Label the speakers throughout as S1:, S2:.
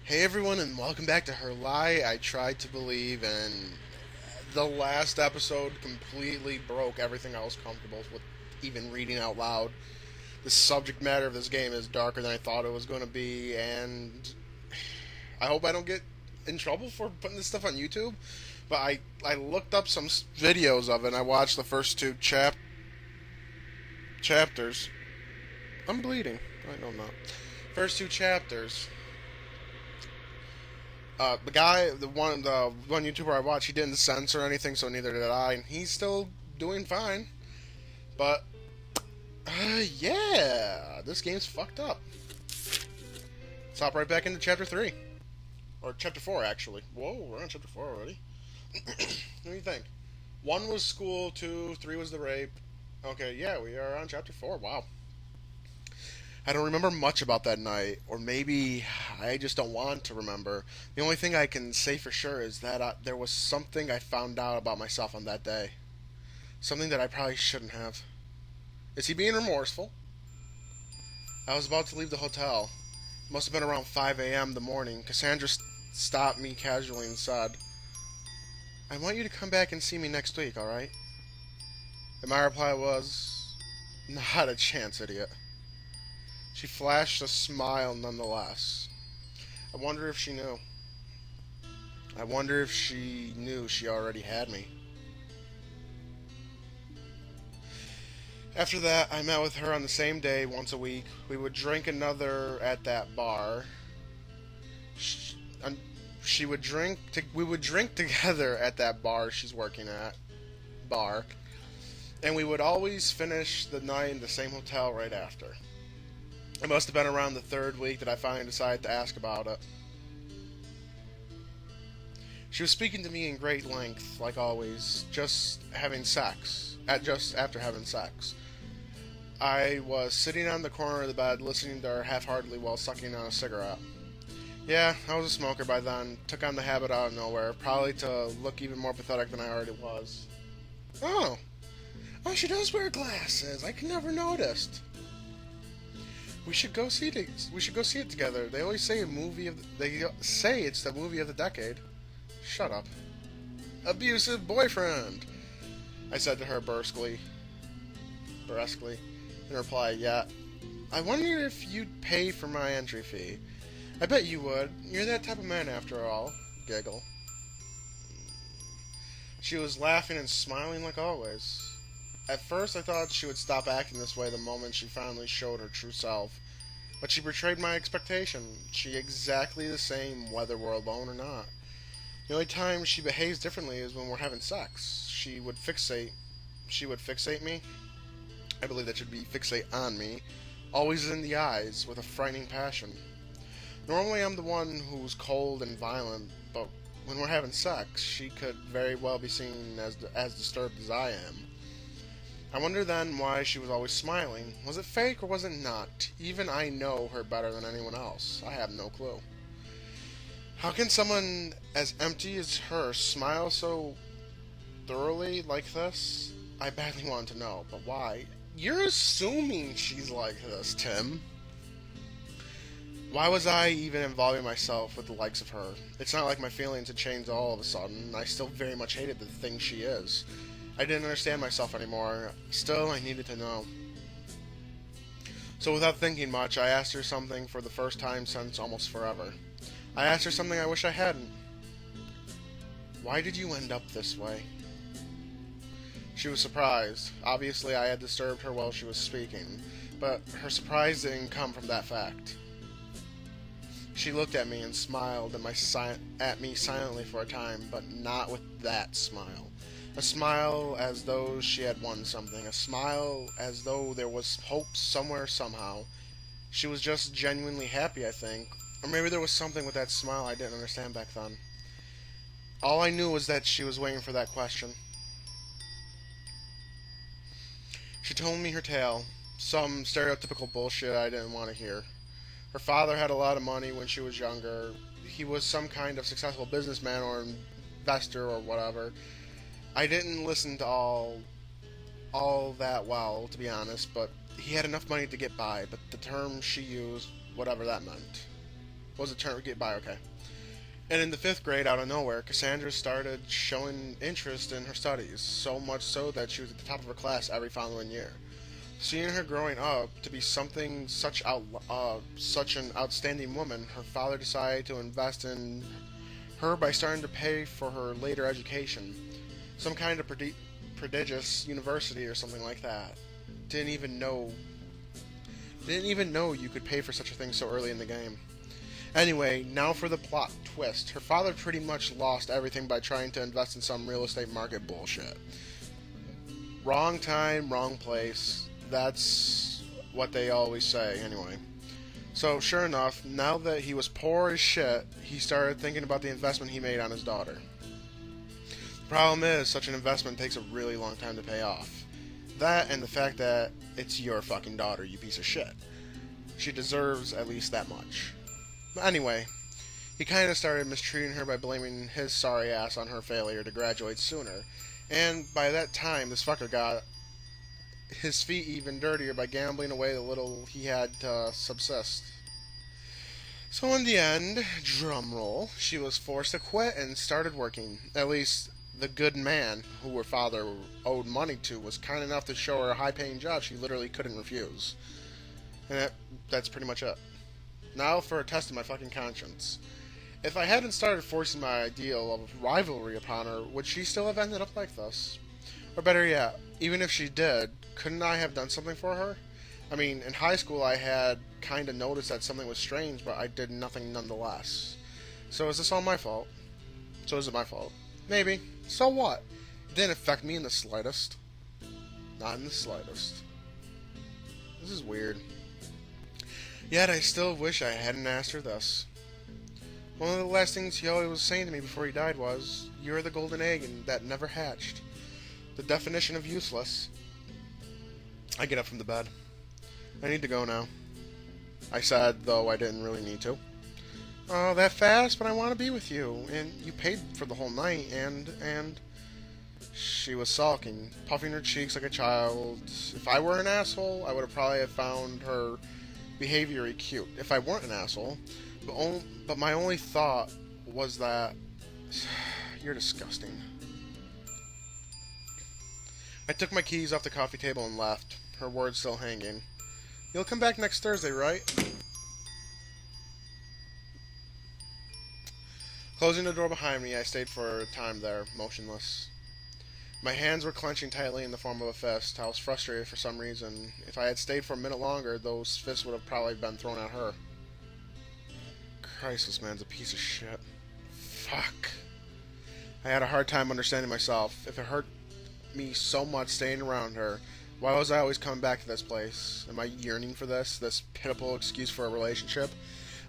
S1: Hey everyone, and welcome back to Her Lie I Tried to Believe. And the last episode completely broke everything I was comfortable with even reading out loud. The subject matter of this game is darker than I thought it was going to be, and I hope I don't get in trouble for putting this stuff on YouTube. But I looked up some videos of it, and I watched the first two chapters. I'm bleeding. I know I'm not. First two chapters. The one YouTuber I watch, he didn't censor anything, so neither did I, and he's still doing fine. But yeah, this game's fucked up. Let's hop right back into chapter 3. Or chapter 4, actually. Whoa, we're on chapter 4 already. What do you think? 1 was school, 2, 3 was the rape. Okay, yeah, we are on chapter 4. Wow. I don't remember much about that night, or maybe I just don't want to remember. The only thing I can say for sure is that there was something I found out about myself on that day. Something that I probably shouldn't have. Is he being remorseful? I was about to leave the hotel. It must have been around 5 a.m. the morning. Cassandra stopped me casually and said, "I want you to come back and see me next week, alright?" And my reply was, "Not a chance, idiot." She flashed a smile nonetheless. I wonder if she knew. I wonder if she knew she already had me. After that, I met with her on the same day once a week. We would drink another at that bar. She would drink. We would drink together at that bar she's working at. Bar. And we would always finish the night in the same hotel right after. It must have been around the third week that I finally decided to ask about it. She was speaking to me in great length, like always, just after having sex. I was sitting on the corner of the bed listening to her half-heartedly while sucking on a cigarette. Yeah, I was a smoker by then, took on the habit out of nowhere, probably to look even more pathetic than I already was. Oh, she does wear glasses. I never noticed. We should go see it. We should go see it together. They always say they say it's the movie of the decade. Shut up. Abusive boyfriend, I said to her brusquely. In reply, yeah. I wonder if you'd pay for my entry fee. I bet you would. You're that type of man after all. Giggle. She was laughing and smiling like always. At first I thought she would stop acting this way the moment she finally showed her true self. But she betrayed my expectation. She exactly the same whether we're alone or not. The only time she behaves differently is when we're having sex. She would fixate me. I believe that should be fixate on me. Always in the eyes, with a frightening passion. Normally I'm the one who's cold and violent, but when we're having sex, she could very well be seen as disturbed as I am. I wonder then why she was always smiling. Was it fake or was it not? Even I know her better than anyone else. I have no clue. How can someone as empty as her smile so thoroughly like this? I badly want to know, but why? You're assuming she's like this, Tim. Why was I even involving myself with the likes of her? It's not like my feelings had changed all of a sudden. I still very much hated the thing she is. I didn't understand myself anymore. Still, I needed to know. So without thinking much, I asked her something for the first time since almost forever. I asked her something I wish I hadn't. Why did you end up this way? She was surprised. Obviously, I had disturbed her while she was speaking, but her surprise didn't come from that fact. She looked at me and smiled at me silently for a time, but not with that smile. A smile as though she had won something. A smile as though there was hope somewhere, somehow. She was just genuinely happy, I think. Or maybe there was something with that smile I didn't understand back then. All I knew was that she was waiting for that question. She told me her tale. Some stereotypical bullshit I didn't want to hear. Her father had a lot of money when she was younger. He was some kind of successful businessman or investor or whatever. I didn't listen to all that well, to be honest, but he had enough money to get by, but the term she used, whatever that meant. Was it turn get by okay? And in the 5th grade, out of nowhere, Cassandra started showing interest in her studies, so much so that she was at the top of her class every following year. Seeing her growing up to be such an outstanding woman, her father decided to invest in her by starting to pay for her later education, some kind of prodigious university or something like that. Didn't even know you could pay for such a thing so early in the game. Anyway, now for the plot twist. Her father pretty much lost everything by trying to invest in some real estate market bullshit. Wrong time, wrong place. That's what they always say, anyway. So, sure enough, now that he was poor as shit, he started thinking about the investment he made on his daughter. The problem is, such an investment takes a really long time to pay off. That and the fact that it's your fucking daughter, you piece of shit. She deserves at least that much. Anyway, he kind of started mistreating her by blaming his sorry ass on her failure to graduate sooner, and by that time, this fucker got his feet even dirtier by gambling away the little he had to subsist. So in the end, drumroll, she was forced to quit and started working. At least, the good man, who her father owed money to, was kind enough to show her a high-paying job she literally couldn't refuse. And that's pretty much it. Now for a test of my fucking conscience. If I hadn't started forcing my ideal of rivalry upon her, would she still have ended up like this? Or better yet, even if she did, couldn't I have done something for her? I mean, in high school I had kind of noticed that something was strange, but I did nothing nonetheless. So is this all my fault? So is it my fault? Maybe. So what? It didn't affect me in the slightest. Not in the slightest. This is weird. Yet I still wish I hadn't asked her this. One of the last things he always was saying to me before he died was, "You're the golden egg and that never hatched." The definition of useless. I get up from the bed. I need to go now. I said, though I didn't really need to. Oh, that fast? But I want to be with you. And you paid for the whole night, and... She was sulking, puffing her cheeks like a child. If I were an asshole, I would have probably found her behavior cute. If I weren't an asshole. But my only thought was that... You're disgusting. I took my keys off the coffee table and left, her words still hanging. You'll come back next Thursday, right? Closing the door behind me, I stayed for a time there, motionless. My hands were clenching tightly in the form of a fist. I was frustrated for some reason. If I had stayed for a minute longer, those fists would have probably been thrown at her. Christ, this man's a piece of shit. Fuck. I had a hard time understanding myself. If it hurt me so much staying around her, why was I always coming back to this place? Am I yearning for this pitiful excuse for a relationship?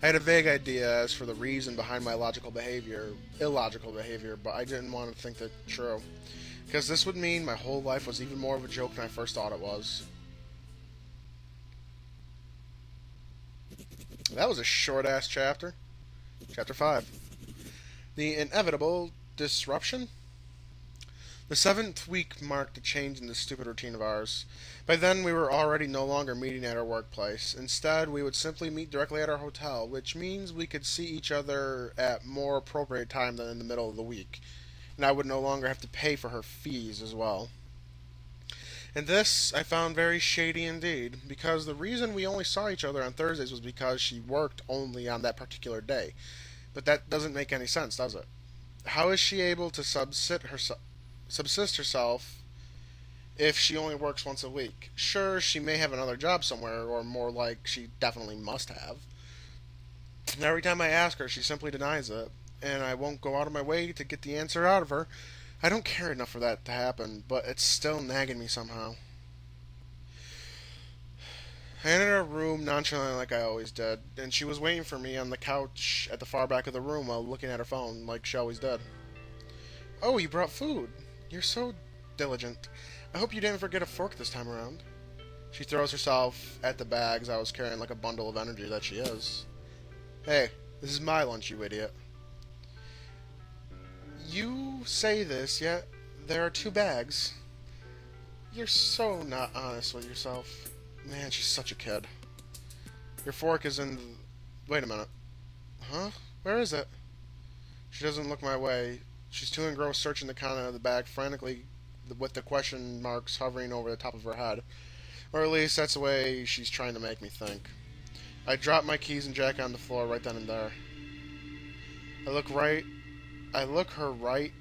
S1: I had a vague idea as for the reason behind my illogical behavior, but I didn't want to think that true. Because this would mean my whole life was even more of a joke than I first thought it was. That was a short-ass chapter. Chapter 5. The inevitable disruption? The 7th week marked a change in this stupid routine of ours. By then, we were already no longer meeting at our workplace. Instead, we would simply meet directly at our hotel, which means we could see each other at more appropriate time than in the middle of the week. And I would no longer have to pay for her fees as well. And this I found very shady indeed, because the reason we only saw each other on Thursdays was because she worked only on that particular day. But that doesn't make any sense, does it? How is she able to subsist herself if she only works once a week? Sure, she may have another job somewhere, or more like she definitely must have. And every time I ask her, she simply denies it, and I won't go out of my way to get the answer out of her. I don't care enough for that to happen, but it's still nagging me somehow. I entered her room nonchalantly like I always did, and she was waiting for me on the couch at the far back of the room while looking at her phone like she always did. Oh, you brought food. You're so diligent. I hope you didn't forget a fork this time around. She throws herself at the bags I was carrying like a bundle of energy that she is. Hey, this is my lunch, you idiot. You say this, yet there are 2 bags. You're so not honest with yourself. Man, she's such a kid. Your fork is in the... Wait a minute. Huh? Where is it? She doesn't look my way. She's too engrossed searching the content of the bag frantically with the question marks hovering over the top of her head. Or at least that's the way she's trying to make me think. I drop my keys and jacket on the floor right then and there. I look right. I look her right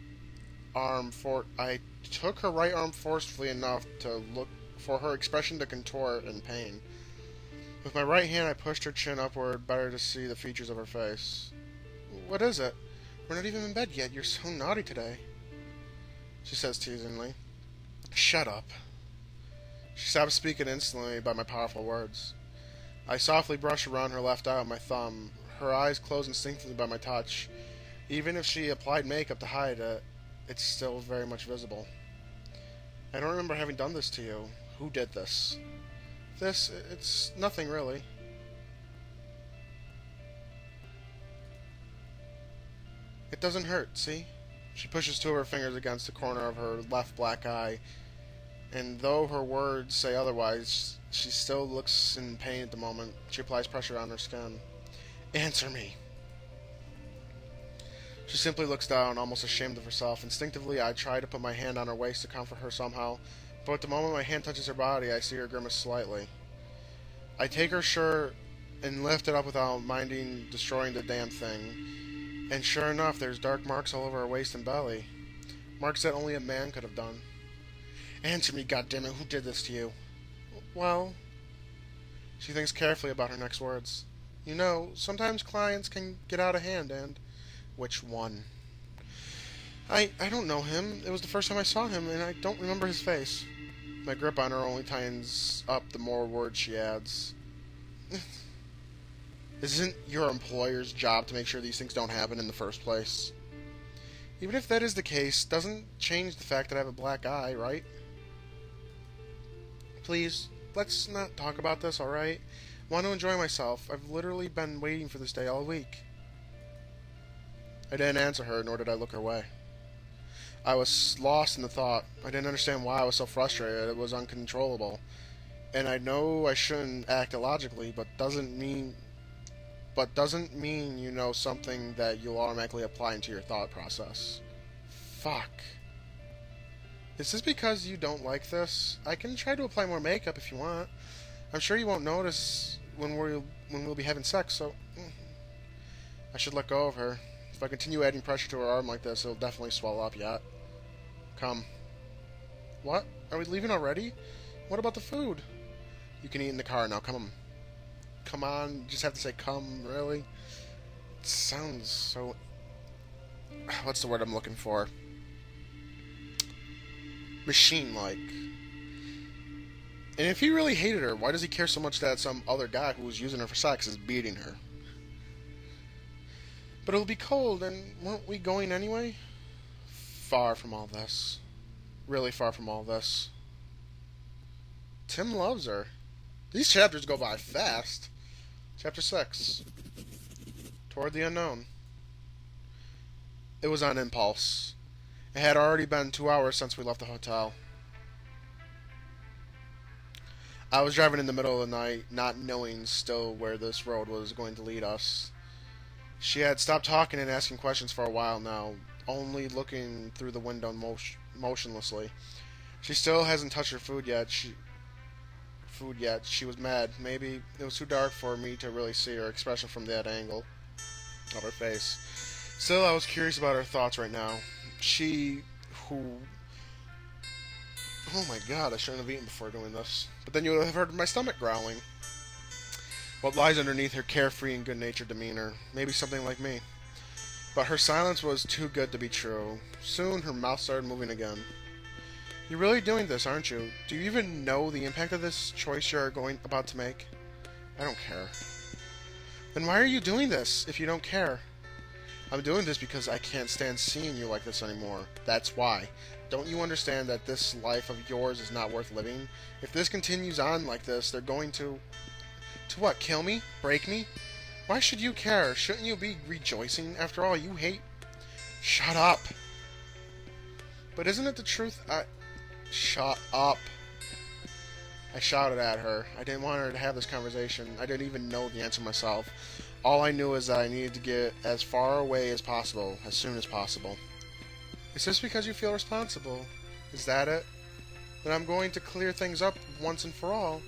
S1: arm for. I took her right arm forcefully enough to look for her expression to contort in pain. With my right hand, I pushed her chin upward, better to see the features of her face. What is it? We're not even in bed yet. You're so naughty today, she says teasingly. Shut up. She stops speaking instantly by my powerful words. I softly brush around her left eye with my thumb. Her eyes close instinctively by my touch. Even if she applied makeup to hide it, it's still very much visible. I don't remember having done this to you. Who did this? It's nothing really. It doesn't hurt, see? She pushes two of her fingers against the corner of her left black eye, and though her words say otherwise, she still looks in pain at the moment. She applies pressure on her skin. Answer me. She simply looks down, almost ashamed of herself. Instinctively, I try to put my hand on her waist to comfort her somehow, but at the moment my hand touches her body, I see her grimace slightly. I take her shirt and lift it up without minding destroying the damn thing, and sure enough, there's dark marks all over her waist and belly. Marks that only a man could have done. Answer me, goddammit, who did this to you? Well, she thinks carefully about her next words. You know, sometimes clients can get out of hand, and... Which one? I don't know him. It was the first time I saw him, and I don't remember his face. My grip on her only tightens up the more words she adds. Isn't your employer's job to make sure these things don't happen in the first place? Even if that is the case, doesn't change the fact that I have a black eye, right? Please, let's not talk about this, alright? I want to enjoy myself. I've literally been waiting for this day all week. I didn't answer her, nor did I look her way. I was lost in the thought. I didn't understand why I was so frustrated. It was uncontrollable. And I know I shouldn't act illogically, but doesn't mean you know something that you'll automatically apply into your thought process. Fuck. Is this because you don't like this? I can try to apply more makeup if you want. I'm sure you won't notice when we'll be having sex, so... I should let go of her. If I continue adding pressure to her arm like this, it'll definitely swell up yet. Come. What? Are we leaving already? What about the food? You can eat in the car now, come on. Come on, you just have to say come, really? It sounds so... What's the word I'm looking for? Machine-like. And if he really hated her, why does he care so much that some other guy who was using her for sex is beating her? But it'll be cold, and weren't we going anyway? Far from all this. Really far from all this. Tim loves her. These chapters go by fast. Chapter 6. Toward the Unknown. It was on impulse. It had already been 2 hours since we left the hotel. I was driving in the middle of the night, not knowing still where this road was going to lead us. She had stopped talking and asking questions for a while now, only looking through the window motionlessly. She still hasn't touched her food yet. She was mad. Maybe it was too dark for me to really see her expression from that angle of her face. Still, I was curious about her thoughts right now. Oh my god, I shouldn't have eaten before doing this. But then you would have heard my stomach growling. What lies underneath her carefree and good-natured demeanor? Maybe something like me. But her silence was too good to be true. Soon her mouth started moving again. You're really doing this, aren't you? Do you even know the impact of this choice you're about to make? I don't care. Then why are you doing this, if you don't care? I'm doing this because I can't stand seeing you like this anymore. That's why. Don't you understand that this life of yours is not worth living? If this continues on like this, they're going to... To what, kill me? Break me? Why should you care? Shouldn't you be rejoicing? After all, you hate... Shut up! But isn't it the truth? Shut up! I shouted at her. I didn't want her to have this conversation. I didn't even know the answer myself. All I knew is that I needed to get as far away as possible, as soon as possible. Is this because you feel responsible? Is that it? Then I'm going to clear things up once and for all.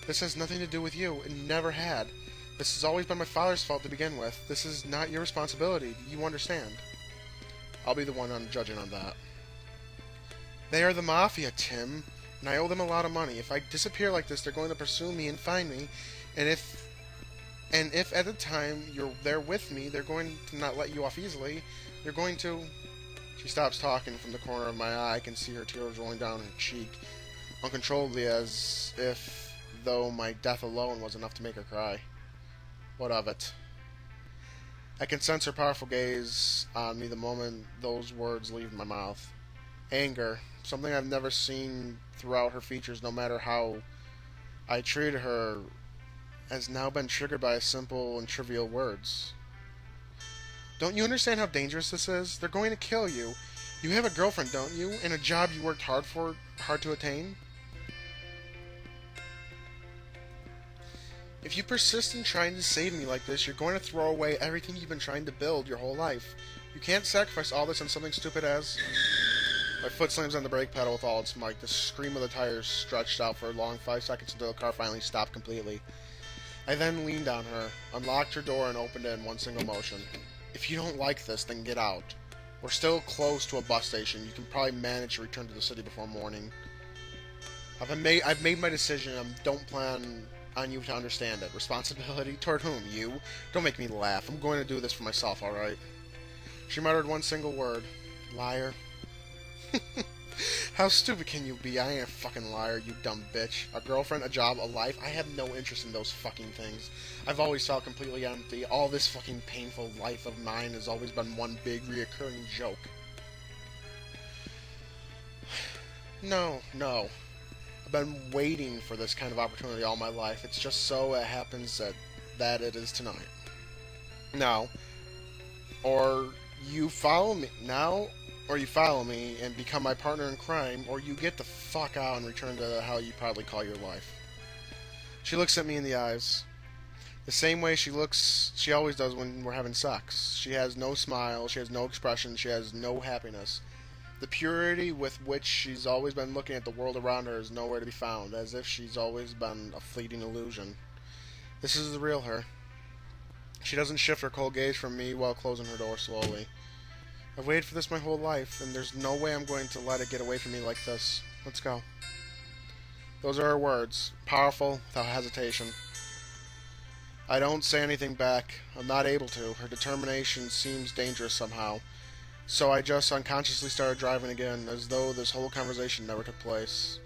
S1: This has nothing to do with you. It never had. This has always been my father's fault to begin with. This is not your responsibility. You understand? I'll be the one judging on that. They are the Mafia, Tim, and I owe them a lot of money. If I disappear like this, they're going to pursue me and find me, and if at the time you're there with me, they're going to not let you off easily. They're going to... She stops talking. From the corner of my eye, I can see her tears rolling down her cheek, uncontrollably, as if though my death alone was enough to make her cry. What of it? I can sense her powerful gaze on me the moment those words leave my mouth. Anger, something I've never seen throughout her features, no matter how I treated her, has now been triggered by simple and trivial words. Don't you understand how dangerous this is? They're going to kill you. You have a girlfriend, don't you? And a job you worked hard to attain? If you persist in trying to save me like this, you're going to throw away everything you've been trying to build your whole life. You can't sacrifice all this on something stupid as... My foot slams on the brake pedal with all its might. The scream of the tires stretched out for a long 5 seconds until the car finally stopped completely. I then leaned on her, unlocked her door, and opened it in one single motion. If you don't like this, then get out. We're still close to a bus station. You can probably manage to return to the city before morning. I've made my decision. I don't plan on you to understand it. Responsibility? Toward whom? You? Don't make me laugh. I'm going to do this for myself, alright? She muttered one single word. Liar. How stupid can you be? I ain't a fucking liar, you dumb bitch. A girlfriend, a job, a life? I have no interest in those fucking things. I've always felt completely empty. All this fucking painful life of mine has always been one big reoccurring joke. No. I've been waiting for this kind of opportunity all my life. It's just so it happens that it is tonight. Now, or you follow me now, or you follow me and become my partner in crime, or you get the fuck out and return to how you probably call your life. She looks at me in the eyes. The same way she always does when we're having sex. She has no smile, she has no expression, she has no happiness. The purity with which she's always been looking at the world around her is nowhere to be found, as if she's always been a fleeting illusion. This is the real her. She doesn't shift her cold gaze from me while closing her door slowly. I've waited for this my whole life, and there's no way I'm going to let it get away from me like this. Let's go. Those are her words, powerful, without hesitation. I don't say anything back. I'm not able to. Her determination seems dangerous somehow. So I just unconsciously started driving again, as though this whole conversation never took place.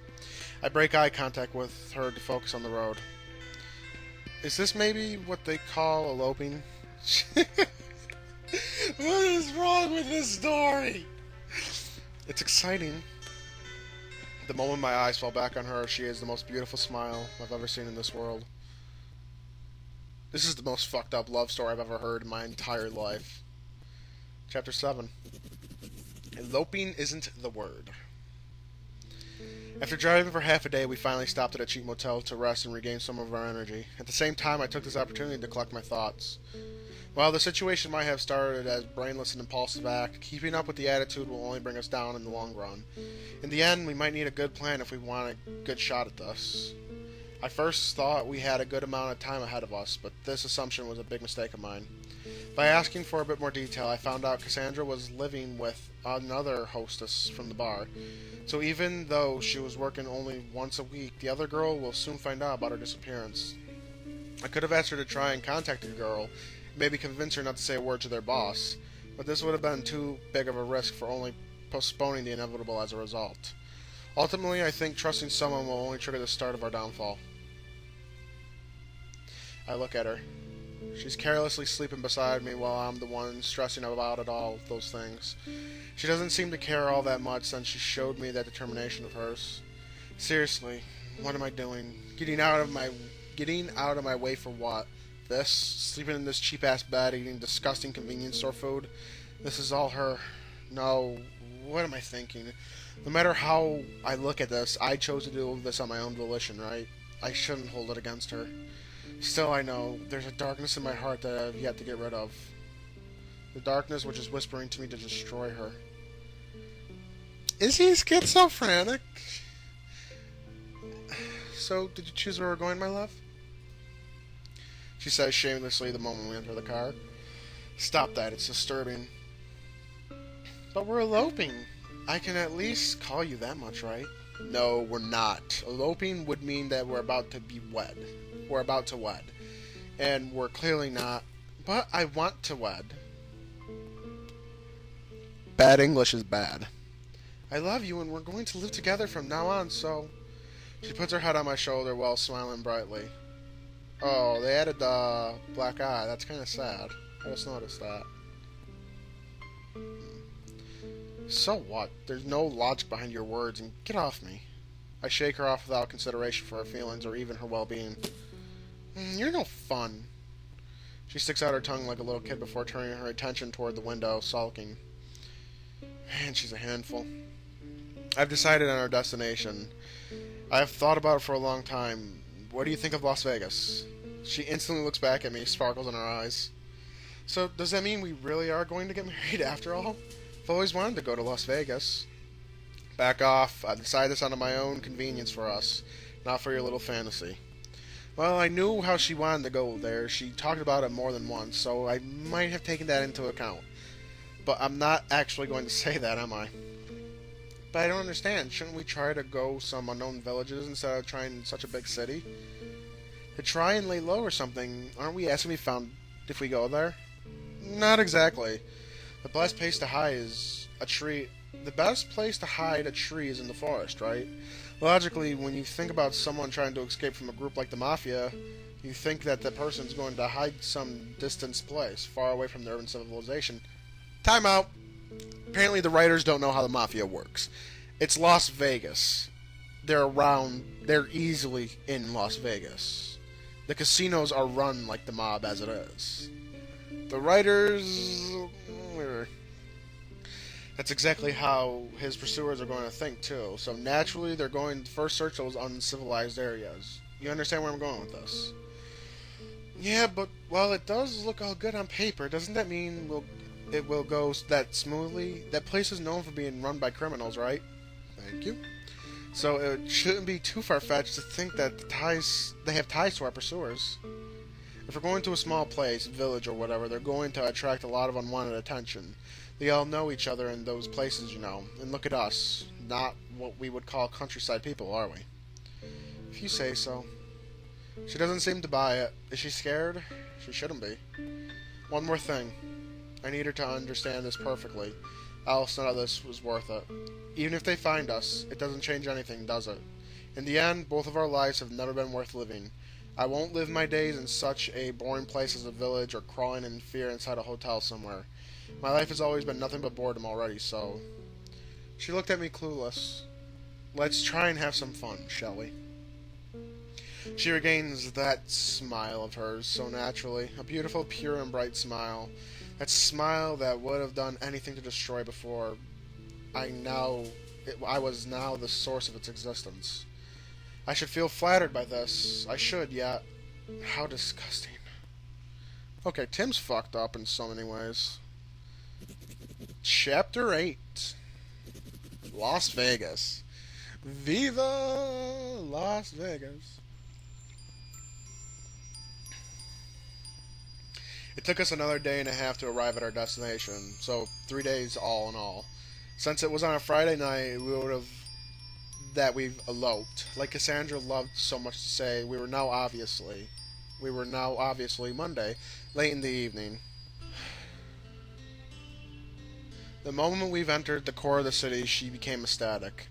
S1: I break eye contact with her to focus on the road. Is this maybe what they call eloping? What is wrong with this story? It's exciting. The moment my eyes fall back on her, she has the most beautiful smile I've ever seen in this world. This is the most fucked up love story I've ever heard in my entire life. Chapter 7. Eloping isn't the word. After driving for half a day, we finally stopped at a cheap motel to rest and regain some of our energy. At the same time, I took this opportunity to collect my thoughts. While the situation might have started as brainless and impulsive act, keeping up with the attitude will only bring us down in the long run. In the end, we might need a good plan if we want a good shot at this. I first thought we had a good amount of time ahead of us, but this assumption was a big mistake of mine. By asking for a bit more detail, I found out Cassandra was living with another hostess from the bar. So even though she was working only once a week, the other girl will soon find out about her disappearance. I could have asked her to try and contact the girl, maybe convince her not to say a word to their boss, but this would have been too big of a risk for only postponing the inevitable as a result. Ultimately, I think trusting someone will only trigger the start of our downfall. I look at her. She's carelessly sleeping beside me while I'm the one stressing about it all, those things. She doesn't seem to care all that much since she showed me that determination of hers. Seriously, what am I doing? Getting out of my way for what? This? Sleeping in this cheap-ass bed, eating disgusting convenience store food? This is all her. No, what am I thinking? No matter how I look at this, I chose to do this on my own volition, right? I shouldn't hold it against her. Still, I know there's a darkness in my heart that I've yet to get rid of. The darkness which is whispering to me to destroy her. Is he schizophrenic? So, did you choose where we're going, my love? She says shamelessly the moment we enter the car. Stop that, it's disturbing. But we're eloping. I can at least call you that much, right? No, we're not. Eloping would mean that we're about to be wed. We're about to wed. And we're clearly not. But I want to wed. Bad English is bad. I love you and we're going to live together from now on, so... She puts her head on my shoulder while smiling brightly. Oh, they added the black eye. That's kind of sad. I just noticed that. So what? There's no logic behind your words, and get off me. I shake her off without consideration for her feelings or even her well-being. You're no fun. She sticks out her tongue like a little kid before turning her attention toward the window, sulking. Man, she's a handful. I've decided on our destination. I have thought about it for a long time. What do you think of Las Vegas? She instantly looks back at me, sparkles in her eyes. So, does that mean we really are going to get married after all? I've always wanted to go to Las Vegas. Back off. I decided this out of my own convenience for us, not for your little fantasy. Well, I knew how she wanted to go there. She talked about it more than once, so I might have taken that into account. But I'm not actually going to say that, am I? But I don't understand. Shouldn't we try to go some unknown villages instead of trying such a big city? To try and lay low or something, aren't we asking to be found if we go there? Not exactly. The best place to hide is a tree. The best place to hide a tree is in the forest, right? Logically, when you think about someone trying to escape from a group like the Mafia, you think that the person's going to hide some distant place, far away from the urban civilization. Time out! Apparently the writers don't know how the Mafia works. It's Las Vegas. They're easily in Las Vegas. The casinos are run like the mob as it is. The writers... That's exactly how his pursuers are going to think, too. So naturally, they're going to first search those uncivilized areas. You understand where I'm going with this? Yeah, but while it does look all good on paper, doesn't that mean it will go that smoothly? That place is known for being run by criminals, right? Thank you. So it shouldn't be too far-fetched to think that they have ties to our pursuers. If we're going to a small place, village or whatever, they're going to attract a lot of unwanted attention. They all know each other in those places, you know. And look at us. Not what we would call countryside people, are we? If you say so. She doesn't seem to buy it. Is she scared? She shouldn't be. One more thing. I need her to understand this perfectly. Else none of this was worth it. Even if they find us, it doesn't change anything, does it? In the end, both of our lives have never been worth living. I won't live my days in such a boring place as a village or crawling in fear inside a hotel somewhere. My life has always been nothing but boredom already, so... She looked at me clueless. Let's try and have some fun, shall we? She regains that smile of hers so naturally. A beautiful, pure, and bright smile. That smile that would have done anything to destroy before. I was now the source of its existence. I should feel flattered by this. I should, yet... How disgusting. Okay, Tim's fucked up in so many ways. Chapter 8. Las Vegas. Viva Las Vegas. It took us another day and a half to arrive at our destination, so 3 days all in all. Since it was on a Friday night, we've eloped. Like Cassandra loved so much to say, we were now obviously Monday, late in the evening. The moment we've entered the core of the city, she became ecstatic.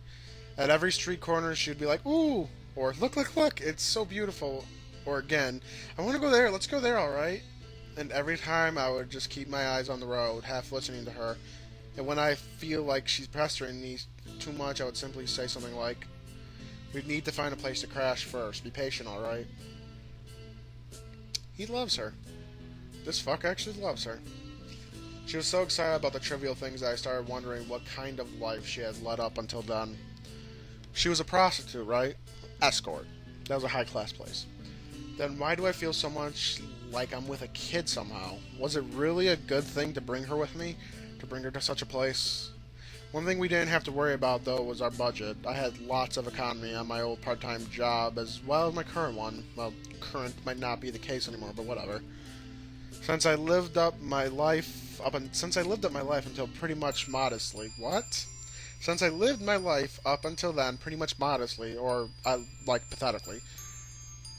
S1: At every street corner, she would be like, ooh, or look, it's so beautiful. Or again, I want to go there, let's go there, alright? And every time I would just keep my eyes on the road, half listening to her. And when I feel like she's pestering me too much, I would simply say something like, we need to find a place to crash first. Be patient, alright? He loves her. This fuck actually loves her. She was so excited about the trivial things that I started wondering what kind of life she had led up until then. She was a prostitute, right? Escort. That was a high-class place. then why do I feel so much like I'm with a kid somehow? Was it really a good thing to bring her with me? To bring her to such a place? One thing we didn't have to worry about, though, was our budget. I had lots of economy on my old part-time job, as well as my current one. Well, current might not be the case anymore, but whatever. Since I lived up my life until pretty much modestly. What? Since I lived my life up until then pretty much modestly, or pathetically,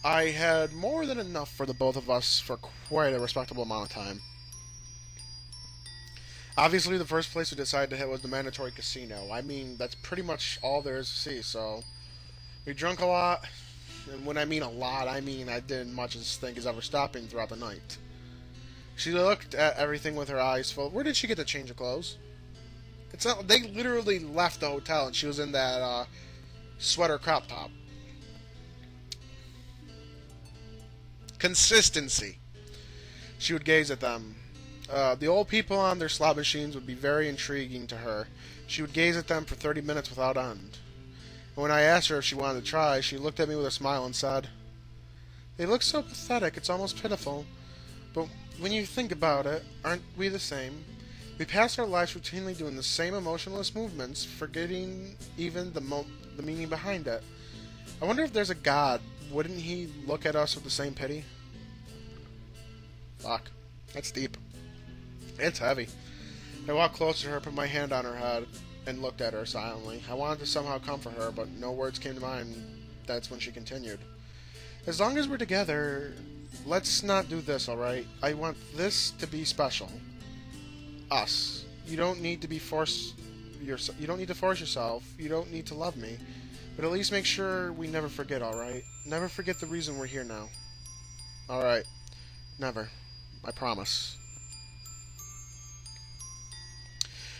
S1: I had more than enough for the both of us for quite a respectable amount of time. Obviously, the first place we decided to hit was the mandatory casino. I mean, that's pretty much all there is to see, so... We drank a lot, and when I mean a lot, I mean I didn't much as think as ever stopping throughout the night. She looked at everything with her eyes full. Where did she get the change of clothes? It's not. They literally left the hotel, and she was in that sweater crop top. Consistency. She would gaze at them. The old people on their slot machines would be very intriguing to her. She would gaze at them for 30 minutes without end. And when I asked her if she wanted to try, she looked at me with a smile and said, "They look so pathetic, it's almost pitiful. But when you think about it, aren't we the same? We pass our lives routinely doing the same emotionless movements, forgetting even the meaning behind it. I wonder if there's a God. Wouldn't he look at us with the same pity?" Fuck. That's deep. It's heavy. I walked closer to her, put my hand on her head, and looked at her silently. I wanted to somehow comfort her, but no words came to mind. That's when she continued. "As long as we're together, let's not do this, alright? I want this to be special. Us. You don't need to force yourself. You don't need to love me. But at least make sure we never forget, alright? Never forget the reason we're here now." "Alright. Never. I promise."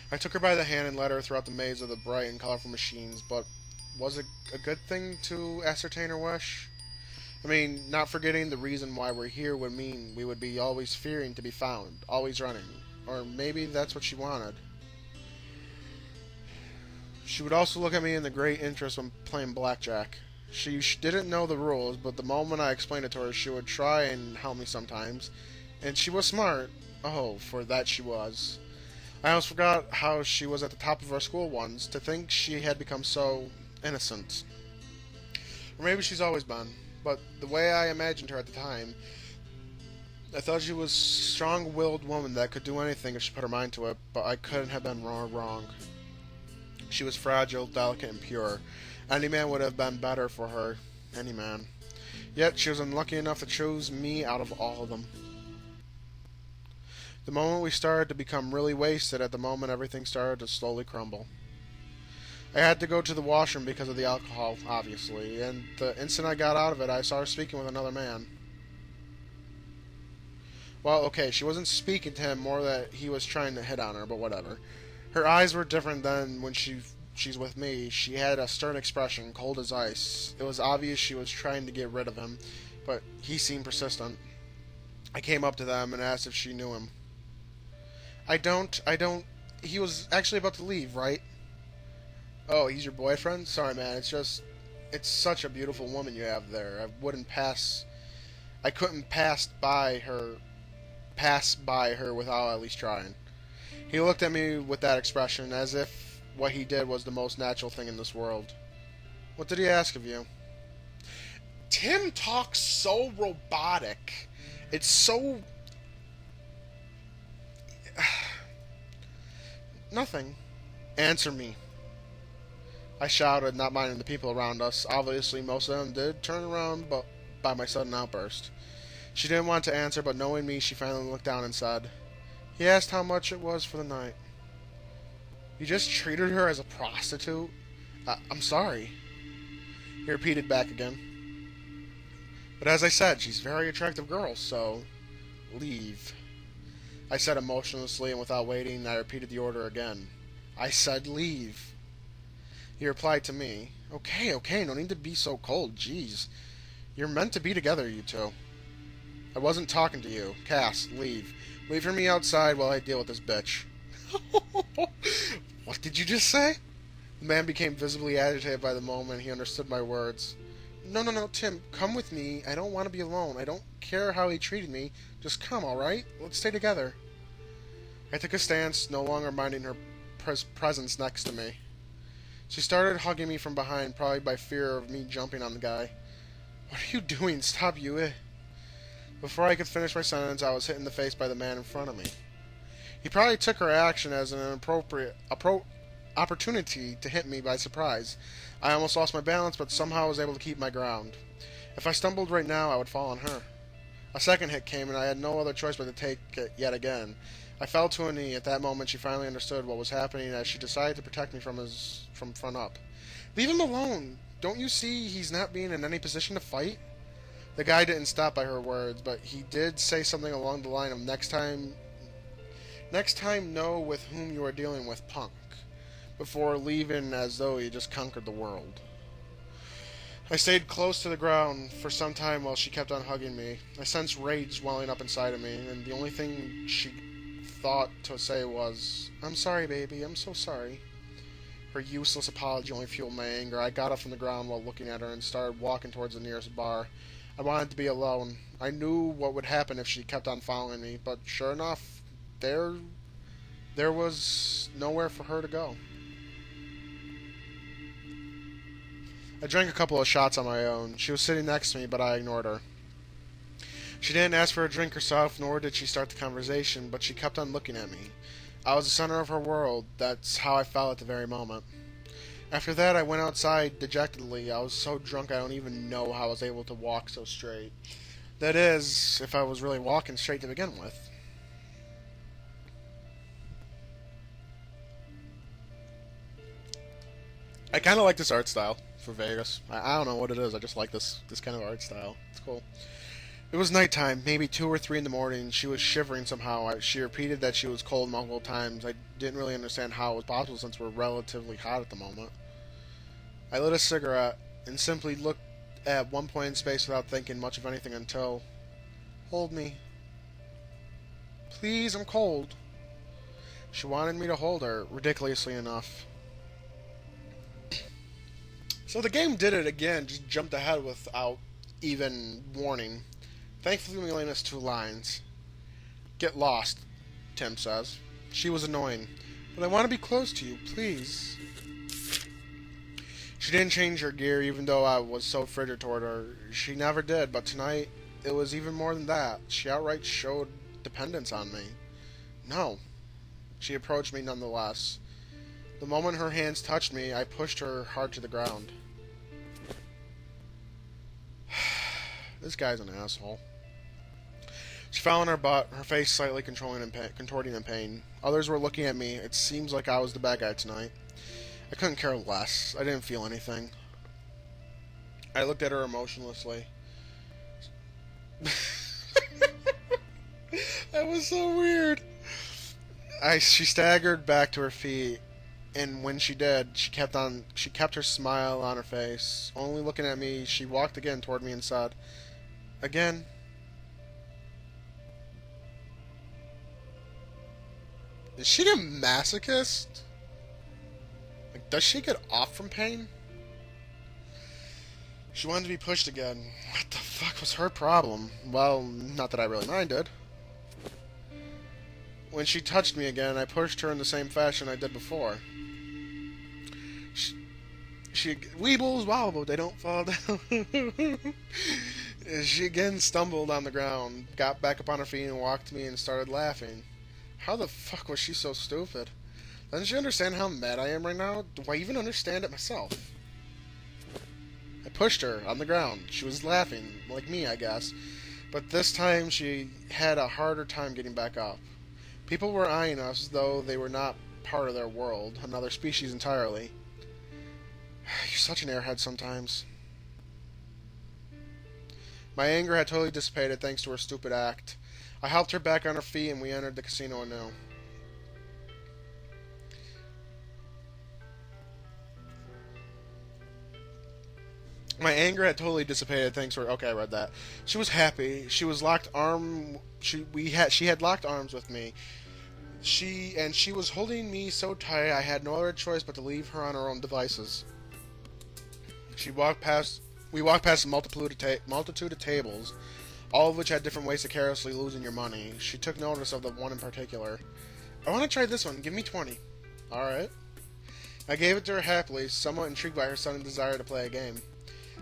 S1: I took her by the hand and led her throughout the maze of the bright and colorful machines, but was it a good thing to ascertain her wish? I mean, not forgetting the reason why we're here would mean we would be always fearing to be found, always running. Or maybe that's what she wanted. She would also look at me in the great interest when playing blackjack. She didn't know the rules, but the moment I explained it to her, she would try and help me sometimes. And she was smart. Oh, for that she was. I almost forgot how she was at the top of our school once, to think she had become so innocent. Or maybe she's always been, but the way I imagined her at the time, I thought she was a strong-willed woman that could do anything if she put her mind to it, but I couldn't have been wrong. She was fragile, delicate, and pure. Any man would have been better for her. Any man. Yet she was unlucky enough to choose me out of all of them. The moment we started to become really wasted, at the moment everything started to slowly crumble. I had to go to the washroom because of the alcohol, obviously, and the instant I got out of it, I saw her speaking with another man. Well, okay, she wasn't speaking to him, more that he was trying to hit on her, but whatever. Her eyes were different than when she's with me. She had a stern expression, cold as ice. It was obvious she was trying to get rid of him, but he seemed persistent. I came up to them and asked if she knew him. I don't, he was actually about to leave, right? "Oh, he's your boyfriend? Sorry, man, it's such a beautiful woman you have there. I couldn't pass by her without at least trying." He looked at me with that expression, as if what he did was the most natural thing in this world. "What did he ask of you?" Tim talks so robotic. It's so... "Nothing." "Answer me." I shouted, not minding the people around us. Obviously, most of them did turn around by my sudden outburst. She didn't want to answer, but knowing me, she finally looked down and said, "He asked how much it was for the night." "You just treated her as a prostitute?" I'm sorry." He repeated back again. "But as I said, she's a very attractive girl, so... leave." I said emotionlessly, and without waiting, I repeated the order again. I said leave. He replied to me, Okay, no need to be so cold, jeez. You're meant to be together, you two." "I wasn't talking to you. Cass, leave. Wait for me outside while I deal with this bitch." What did you just say? The man became visibly agitated by the moment he understood my words. No, no, no, Tim, come with me. I don't want to be alone. I don't care how he treated me. Just come, alright? Let's stay together. I took a stance, no longer minding her presence next to me. She started hugging me from behind, probably by fear of me jumping on the guy. What are you doing? Stop, you. Before I could finish my sentence, I was hit in the face by the man in front of me. He probably took her action as an appropriate opportunity to hit me by surprise. I almost lost my balance, but somehow was able to keep my ground. If I stumbled right now, I would fall on her. A second hit came, and I had no other choice but to take it yet again. I fell to a knee. At that moment, she finally understood what was happening as she decided to protect me from front up. Leave him alone! Don't you see he's not being in any position to fight? The guy didn't stop by her words, but he did say something along the line of next time know with whom you are dealing with, punk, before leaving as though he just conquered the world. I stayed close to the ground for some time while she kept on hugging me. I sensed rage welling up inside of me, and the only thing she thought to say was, "I'm sorry, baby, I'm so sorry." Her useless apology only fueled my anger. I got up from the ground while looking at her and started walking towards the nearest bar. I wanted to be alone. I knew what would happen if she kept on following me, but sure enough, there was nowhere for her to go. I drank a couple of shots on my own. She was sitting next to me, but I ignored her. She didn't ask for a drink herself, nor did she start the conversation, but she kept on looking at me. I was the center of her world. That's how I felt at the very moment. After that, I went outside dejectedly. I was so drunk I don't even know how I was able to walk so straight. That is, if I was really walking straight to begin with. I kind of like this art style for Vegas. I don't know what it is. I just like this kind of art style. It's cool. It was nighttime, maybe 2 or 3 in the morning. She was shivering somehow. She repeated that she was cold multiple times. I didn't really understand how it was possible since we're relatively hot at the moment. I lit a cigarette and simply looked at one point in space without thinking much of anything until... Hold me. Please, I'm cold. She wanted me to hold her, ridiculously enough. So the game did it again, just jumped ahead without even warning. Thankfully, we only missed 2 lines. Get lost, Tim says. She was annoying. But I want to be close to you, please. She didn't change her gear, even though I was so frigid toward her. She never did, but tonight, it was even more than that. She outright showed dependence on me. No. She approached me nonetheless. The moment her hands touched me, I pushed her hard to the ground. This guy's an asshole. She fell on her butt, her face slightly contorting in pain. Others were looking at me. It seems like I was the bad guy tonight. I couldn't care less. I didn't feel anything. I looked at her emotionlessly. That was so weird. She staggered back to her feet, and when she did, she kept her smile on her face. Only looking at me, she walked again toward me and said, "Again?" Is she a masochist? Like, does she get off from pain? She wanted to be pushed again. What the fuck was her problem? Well, not that I really minded. When she touched me again, I pushed her in the same fashion I did before. She weebles wobble, they don't fall down. She again stumbled on the ground, got back up on her feet and walked to me and started laughing. How the fuck was she so stupid? Doesn't she understand how mad I am right now? Do I even understand it myself? I pushed her on the ground. She was laughing, like me, I guess. But this time she had a harder time getting back up. People were eyeing us, though they were not part of their world, another species entirely. You're such an airhead sometimes. My anger had totally dissipated thanks to her stupid act. I helped her back on her feet and we entered the casino anew. My anger had totally dissipated thanks to her. Okay, I read that. She was happy. She was locked arm. She had locked arms with me. She was holding me so tight I had no other choice but to leave her on her own devices. She walked past We walked past a multitude of tables, all of which had different ways to carelessly losing your money. She took notice of the one in particular. I want to try this one. Give me 20. Alright. I gave it to her happily, somewhat intrigued by her sudden desire to play a game.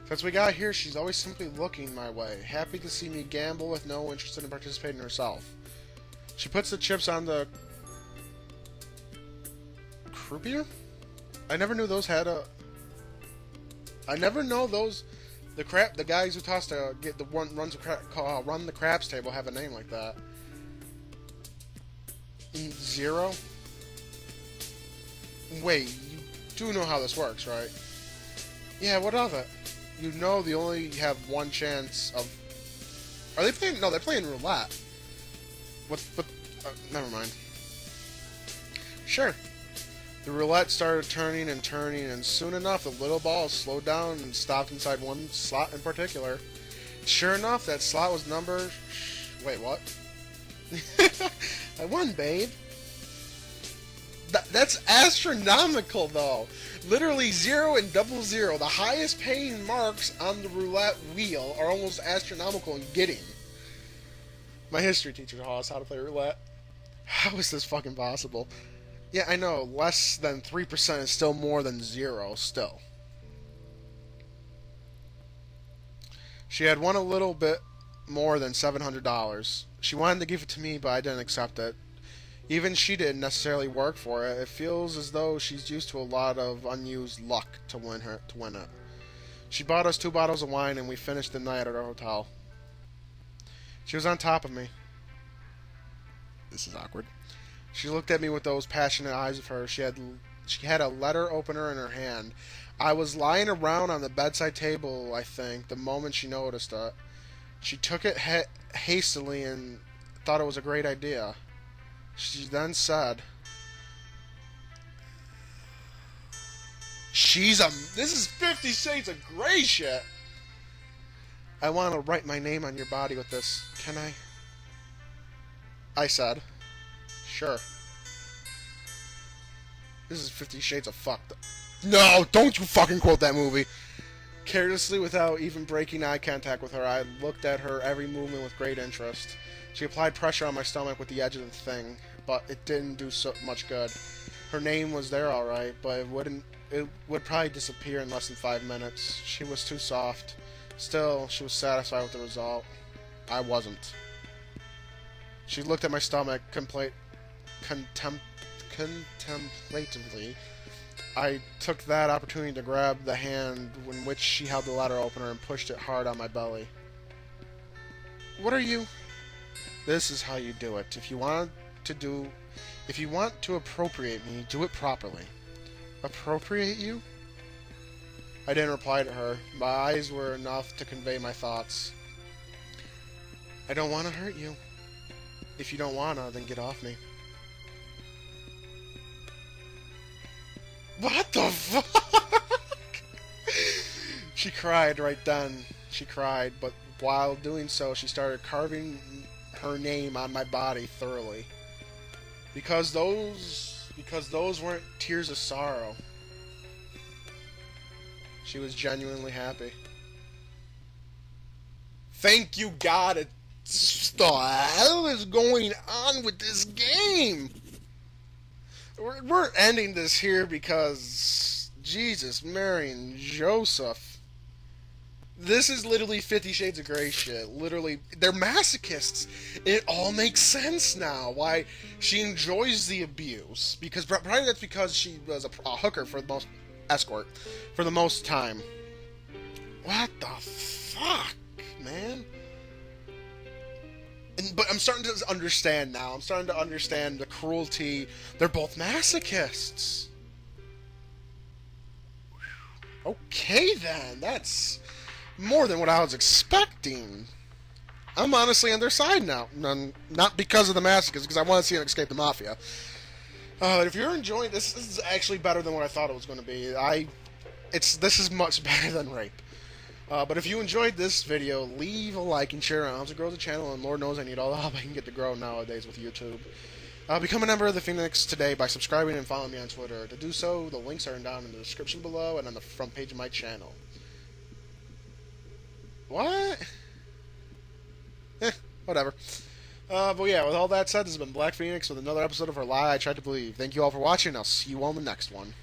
S1: Since we got here, she's always simply looking my way, happy to see me gamble with no interest in participating herself. She puts the chips on the croupier? I never knew those had a... I never know those... The guys who toss run the craps table have a name like that. Zero? Wait, you do know how this works, right? Yeah, what of it? You know they only have one chance of... Are they playing... No, they're playing roulette. Never mind. Sure. The roulette started turning and turning, and soon enough the little ball slowed down and stopped inside one slot in particular. Sure enough, that slot was number... Wait, what? I won, babe. That's astronomical, though. Literally 0 and 00. The highest paying marks on the roulette wheel are almost astronomical in getting. My history teacher taught us how to play roulette. How is this fucking possible? Yeah, I know. Less than 3% is still more than 0, still. She had won a little bit more than $700. She wanted to give it to me, but I didn't accept it. Even she didn't necessarily work for it. It feels as though she's used to a lot of unused luck to win it. She bought us 2 bottles of wine, and we finished the night at our hotel. She was on top of me. This is awkward. She looked at me with those passionate eyes of hers. She had a letter opener in her hand. I was lying around on the bedside table, I think, the moment she noticed it. She took it hastily and thought it was a great idea. She then said, this is 50 Shades of Grey shit. I want to write my name on your body with this. Can I? I said, sure. This is 50 Shades of fucked. No, don't you fucking quote that movie. Carelessly, without even breaking eye contact with her, I looked at her every movement with great interest. She applied pressure on my stomach with the edge of the thing, but it didn't do so much good. Her name was there alright, but it would probably disappear in less than 5 minutes. She was too soft. Still, she was satisfied with the result. I wasn't. She looked at my stomach contemplatively. I took that opportunity to grab the hand in which she held the letter opener and pushed it hard on my belly. What are you... This is how you do it. If you want to appropriate me, do it properly. Appropriate you? I didn't reply to her. My eyes were enough to convey my thoughts. I don't want to hurt you. If you don't wanna, then get off me. What the fuck? She cried right then. She cried, but while doing so, she started carving her name on my body thoroughly. Because those weren't tears of sorrow. She was genuinely happy. Thank you, God. What the hell is going on with this game? We're ending this here because Jesus, Mary, and Joseph. This is literally 50 Shades of Grey shit. Literally, they're masochists. It all makes sense now why she enjoys the abuse. Because probably that's because she was a hooker for the most escort for the most time. What the fuck, man? But I'm starting to understand now. I'm starting to understand the cruelty. They're both masochists. Okay, then. That's more than what I was expecting. I'm honestly on their side now. Not because of the masochists, because I want to see them escape the mafia. If you're enjoying this is actually better than what I thought it was going to be. This is much better than rape. But if you enjoyed this video, leave a like and share it. It helps to grow the channel, and Lord knows I need all the help I can get to grow nowadays with YouTube. Become a member of the Phoenix today by subscribing and following me on Twitter. To do so, the links are down in the description below and on the front page of my channel. What? Eh, whatever. But yeah, with all that said, this has been Black Phoenix with another episode of our Lie I Tried to Believe. Thank you all for watching. I'll see you all in the next one.